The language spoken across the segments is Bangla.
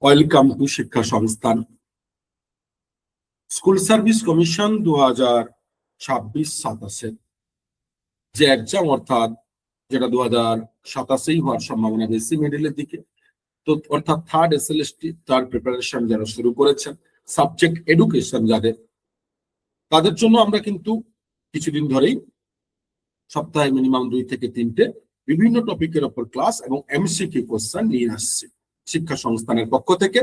ওয়েলকাম টু শিক্ষা সংস্থান। স্কুল সার্ভিস কমিশন 2026-27 যে এক্সাম, অর্থাৎ যেটা 2027 হওয়ার সম্ভাবনা বেশি মিডলের দিকে, তো অর্থাৎ থার্ড এসএলএসটি তার প্রিপারেশন যারা শুরু করেছেন, সাবজেক্ট এডুকেশন যাদের, তাদের জন্য আমরা কিন্তু কিছুদিন ধরেই সপ্তাহে মিনিমাম 2 থেকে 3টে বিভিন্ন টপিকের ওপর ক্লাস এবং এমসিকিউ কোশ্চেন নিয়ে আসছি শিক্ষা সংস্থানের পক্ষ থেকে।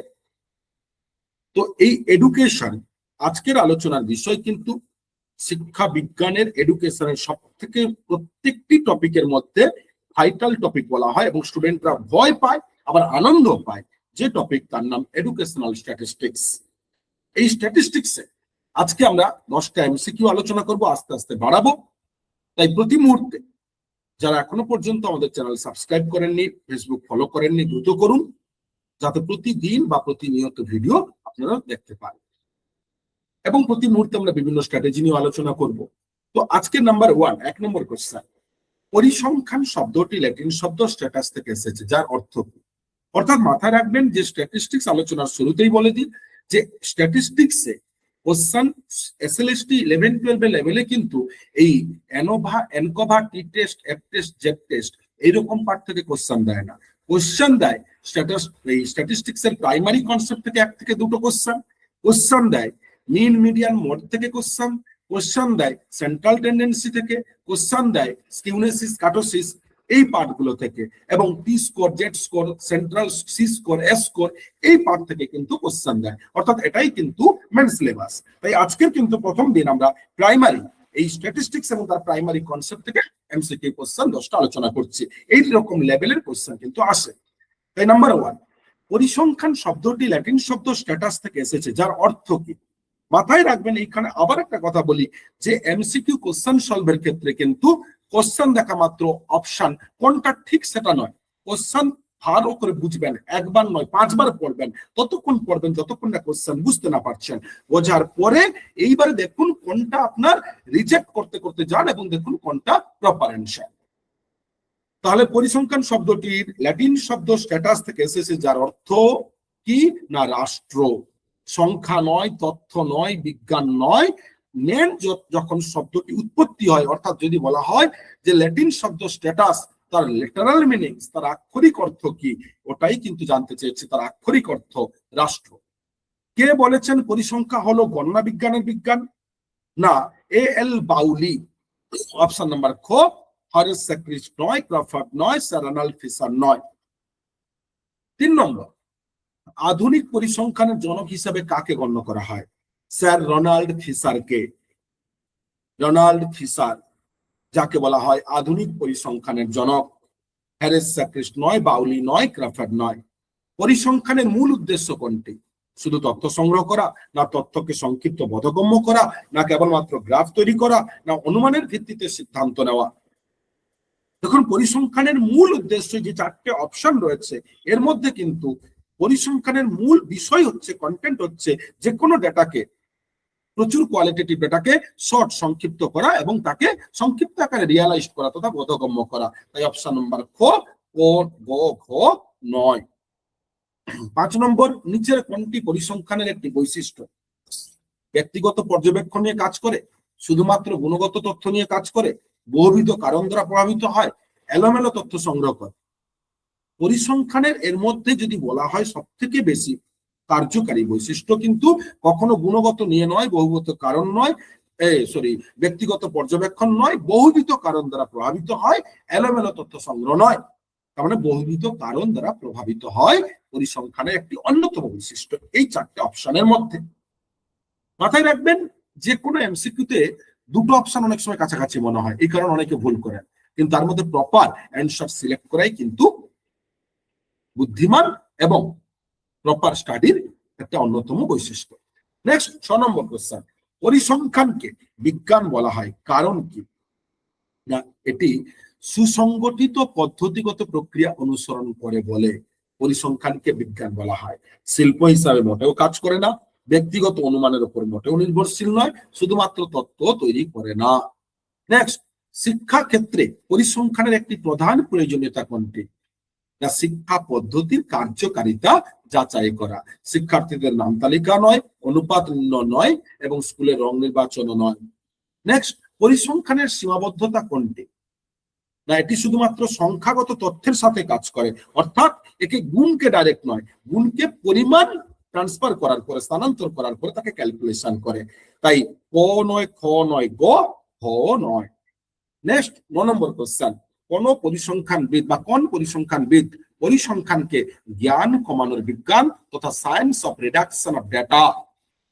তো এই এডুকেশন আজকের আলোচনার বিষয় কিন্তু শিক্ষা বিজ্ঞানের এডুকেশনের সব থেকে প্রত্যেকটি টপিকের মধ্যে ভাইটাল টপিক বলা হয় এবং স্টুডেন্টরা ভয় পায় আবার আনন্দ পায় যে টপিক, তার নাম এডুকেশনাল স্ট্যাটিস্টিক্স। এই স্ট্যাটিস্টিক্সে আজকে আমরা 10টা এমসিকিউ আলোচনা করব, আস্তে আস্তে বাড়াবো। তাই প্রতি মুহূর্তে যারা এখনো পর্যন্ত আমাদের চ্যানেল সাবস্ক্রাইব করেননি, ফেসবুক ফলো করেননি, দ্রুত করুন, যাতে প্রতিদিন বা প্রতিনিয়ত ভিডিও আপনারা দেখতে পান। এবং প্রতি মুহূর্তে আমরা বিভিন্ন স্ট্র্যাটেজি নিয়ে আলোচনা করব। তো আজকের নাম্বার 1, 1 নম্বর কোশ্চেন, পরিসংখ্যান শব্দটি ল্যাটিন শব্দ স্ট্যাটাস থেকে এসেছে, যার অর্থ কি? অর্থাৎ মাথায় রাখবেন যে স্ট্যাটিস্টিক্স আলোচনার শুরুতেই বলে দিই যে স্ট্যাটিস্টিক্সে কোশ্চেন এসএলএসটি 11-12 লেভেলে কিন্তু এই ANOVA, ANCOVA, t test, F test, Z test এইরকম পার্ট থেকে কোশ্চেন দেয় না। কোশ্চেন দেয় স্ট্যাটিস্টিক্সের প্রাইমারি কনসেপ্ট থেকে 1 থেকে 2টো কোশ্চেন দেয় মিন মিডিয়ান মোড থেকে কোশ্চেন দেয় সেন্ট্রাল টেন্ডেন্সি থেকে, কোশ্চেন দেয় স্কিউনেসিস, কাটোসিস এই পার্টগুলো থেকে, এবং T score, Z score, central C score, S score এই পার্ট থেকে কিন্তু কোশ্চেন দেয়। অর্থাৎ এটাই কিন্তু মেন সিলেবাস। তাই আজকের কিন্তু প্রথম দিন আমরা প্রাইমারি এই স্ট্যাটিস্টিক্স এবং তার প্রাইমারি কনসেপ্ট থেকে এমসিকিউ কোশ্চেন 10টা আলোচনা করছি। এই রকম লেভেলের কোশ্চেন কিন্তু আসে। তাই নাম্বার 1, পরিসংখ্যান শব্দটি ল্যাটিন শব্দ স্ট্যাটাস থেকে এসেছে, যার অর্থ কি? মাথায় রাখবেন, এইখানে আবার একটা কথা বলি যে এমসিকিউ কোশ্চেন সলভের ক্ষেত্রে কিন্তু কোশ্চেন দেখা মাত্র অপশন কোনটা ঠিক সেটা নয়। কোশ্চেন ভালো করে বুঝবেন, একবার নয় 5বার পড়বেন, ততক্ষণ পড়বেন যতক্ষণ না কোশ্চেন বুঝতে না পারছেন। বোঝার পরে এইবারে দেখুন কোনটা আপনার রিজেক্ট করতে করতে যান এবং দেখুন কোনটা প্রপার অ্যানসার। তাহলে পরিসংখ্যান শব্দটির ল্যাটিন শব্দ স্ট্যাটাস থেকে এসেছে, যার অর্থ কি না রাষ্ট্র। সংখ্যা নয়, তথ্য নয়, বিজ্ঞান নয়। মেন যখন শব্দটি উৎপত্তি হয়, অর্থাৎ যদি বলা হয় যে ল্যাটিন শব্দ স্ট্যাটাস, তার লিটারাল মিনিংস, তার আক্ষরিক অর্থ কি, ওটাই কিন্তু জানতে চেয়েছে। তার আক্ষরিক অর্থ রাষ্ট্র। কে বলেছেন পরিসংখ্যা হলো গণনা বিজ্ঞানের বিজ্ঞান? না, এ.এল. বাউলি। অপশন নাম্বার খ, হরেস স্যাক্রিস্ট নয়, ক্রফার্ড নয়, স্যার রোনাল্ড ফিশার নয়। 3 নম্বর, আধুনিক পরিসংখ্যানের জনক হিসেবে কাকে গণ্য করা হয়? স্যার রোনাল্ড ফিশারকে। রোনাল্ড ফিশার যাকে বলা হয় আধুনিক পরিসংখ্যানের জনক। হ্যারিস স্যাক্রিস্ট নয়, বাউলি নয়, ক্রফার্ড নয়। পরিসংখ্যানের মূল উদ্দেশ্য কোনটি? শুধু তথ্য সংগ্রহ করা, না তথ্যকে সংক্ষিপ্ত বোধগম্য করা, না কেবলমাত্র গ্রাফ তৈরি করা, না অনুমানের ভিত্তিতে সিদ্ধান্ত নেওয়া? দেখুন, পরিসংখ্যানের মূল উদ্দেশ্য যে 4টে অপশন রয়েছে, এর মধ্যে কিন্তু পরিসংখ্যানের মূল বিষয় হচ্ছে, কন্টেন্ট হচ্ছে যে কোনো ডেটাকে, প্রচুর কোয়ালিটেটিভ ডেটাকে শর্ট, সংক্ষিপ্ত করা এবং তাকে সংক্ষিপ্ত আকারে রিয়ালাইজ করা তথা বোধগম্য করা। তাই অপশন নম্বর খ, ঘ নয়। 5 নম্বর, নিচের কোনটি পরিসংখ্যানের একটি বৈশিষ্ট্য? ব্যক্তিগত পর্যবেক্ষণ নিয়ে কাজ করে, শুধুমাত্র গুণগত তথ্য নিয়ে কাজ করে, বহুবিধ কারণ দ্বারা প্রভাবিত হয়, এলোমেলো তথ্য সংগ্রহ করে। পরিসংখ্যানের এর মধ্যে যদি বলা হয় সব থেকে বেশি কার্যকারী বৈশিষ্ট্য কিন্তু কখনো গুণগত নিয়ে নয়, বহুগত কারণ নয়, ব্যক্তিগত পর্যবেক্ষণ নয়, বহুবিধ কারণ দ্বারা প্রভাবিত হয়, এলোমেলো তথ্য সংগ্রহ নয়। তার মানে বহুবিধ কারণ দ্বারা প্রভাবিত হয় পরিসংখ্যানের একটি অন্যতম বৈশিষ্ট্য এই 4টে অপশনের মধ্যে। মাথায় রাখবেন, যে কোনো এমসিকিউতে 2টো অপশন অনেক সময় কাছাকাছি মনে হয়, এই কারণে অনেকে ভুল করেন, কিন্তু তার মধ্যে প্রপার অ্যানসার সিলেক্ট করাই কিন্তু বুদ্ধিমান এবং প্রপার স্টাডির একটা অন্যতম বৈশিষ্ট্য। নেক্সট 6 নম্বর কোশ্চেন, পরিসংখ্যানকে বিজ্ঞান বলা হয় কারণ কি? না, এটি সুসংগঠিত পদ্ধতিগত প্রক্রিয়া অনুসরণ করে বলে পরিসংখ্যানকে বিজ্ঞান বলা হয়। শিল্প হিসাবে মোটেও কাজ করে না, ব্যক্তিগত অনুমানের উপর মোটেও নির্ভরশীল নয়, শুধুমাত্র তত্ত্ব তৈরি করে না। নেক্সট, শিক্ষা ক্ষেত্রে পরিসংখ্যানের একটি প্রধান প্রয়োজনীয়তা কোনটি? না, শিক্ষা পদ্ধতির কার্যকারিতা যাচাই করা, শিক্ষার্থীদের নাম তালিকা নয়, অনুপাত নয় এবং স্কুলের রং নির্বাচন নয়। নেক্সট, পরিসংখ্যানের সীমাবদ্ধতা কোনটি? না, এটি শুধুমাত্র সংখ্যাগত তথ্যের সাথে কাজ করে, অর্থাৎ একে গুণকে ডাইরেক্ট নয়, গুণকে পরিমাণ ট্রান্সফার করার পরে, স্থানান্তর করার পরে তাকে ক্যালকুলেশন করে। তাই ক নয়, খ নয়, গ, হ নয়। নেক্সট 9 নম্বর কোশ্চেন, কোন পরিসংখ্যানবিদ পরিসংখ্যানকে জ্ঞান কমানোর বিজ্ঞান তথা science of reduction of data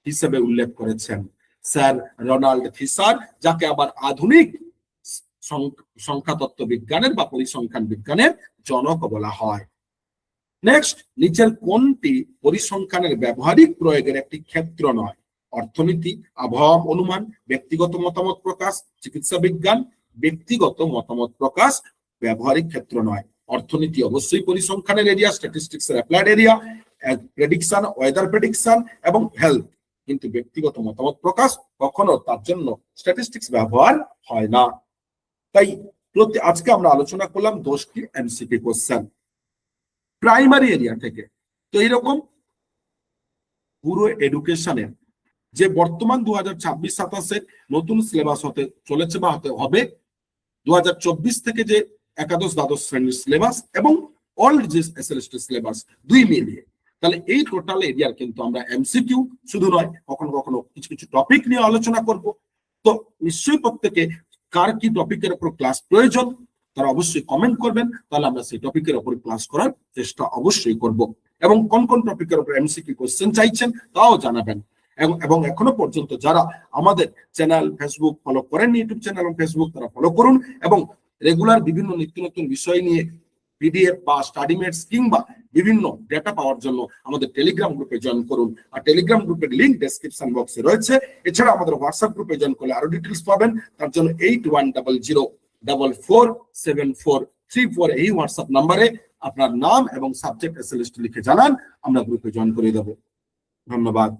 হিসেবে উল্লেখ করেছেন? স্যার রোনাল্ড ফিশার, যাকে আবার আধুনিক সংখ্যাতত্ত্ব বিজ্ঞানের বা পরিসংখ্যান বিজ্ঞানের জনক বলা হয়। নেক্সট, নিচের কোনটি পরিসংখ্যানের ব্যবহারিক প্রয়োগের একটি ক্ষেত্র নয়? অর্থনীতি, আবহাওয়া অনুমান, ব্যক্তিগত মতামত প্রকাশ, চিকিৎসা বিজ্ঞান। ব্যক্তিগত মতামত প্রকাশ ব্যবহারিক ক্ষেত্র নয়। অর্থনীতি অবশ্যই পরিসংখ্যানের এরিয়া, স্ট্যাটিস্টিক্স এর applied area, prediction, weather prediction এবং হেলথ। কিন্তু ব্যক্তিগত মতামত প্রকাশ কখনো তার জন্য স্ট্যাটিস্টিক্স ব্যবহার হয় না। তাই আজকে আমরা আলোচনা করলাম 10টি এমসিকিউ কোশ্চেন প্রাইমারি এরিয়া থেকে। তো এইরকম পুরো এডুকেশনের যে বর্তমান 2026-27 নতুন সিলেবাস হতে চলেছে বা হতে হবে, 2024 থেকে যে একাদশ দ্বাদশ শ্রেণীর সিলেবাস এবং অল যে এসএলএসটি সিলেবাস, দুই মিলিয়ে, তাহলে এই টোটাল এরিয়ার কিন্তু আমরা এমসিকিউ শুধু নয়, কখনো কখনো কিছু কিছু টপিক নিয়ে আলোচনা করব। তো নিশ্চয়ই প্রত্যেকে কার কি টপিকের উপর ক্লাস প্রয়োজন তারা অবশ্যই কমেন্ট করবেন, তাহলে আমরা সেই টপিকের উপর ক্লাস করার চেষ্টা অবশ্যই করব। এবং কোন কোন টপিকের উপর এমসিকিউ কোশ্চেন চাইছেন তাও জানাবেন। এবং এখনো পর্যন্ত যারা আমাদের চ্যানেল ফেসবুক ফলো করেন, ইউটিউব চ্যানেল এবং ফেসবুক, তারা ফলো করুন এবং রেগুলার বিভিন্ন নিত্য নতুন বিষয় নিয়ে পিডিএফ বা স্টাডি মেটস কিংবা বিভিন্ন ডেটা পাওয়ার জন্য আমাদের টেলিগ্রাম গ্রুপে জয়েন করুন। আর টেলিগ্রাম গ্রুপের লিংক ডেসক্রিপশন বক্সে রয়েছে। এছাড়া আমাদের হোয়াটসঅ্যাপ গ্রুপে জয়েন করলে আরো ডিটেলস পাবেন। তার জন্য 8100447434 এই হোয়াটসঅ্যাপ নাম্বারে আপনার নাম এবং সাবজেক্ট এসএলএসটি লিখে জানান, আমরা গ্রুপে জয়েন করে দেব। ধন্যবাদ।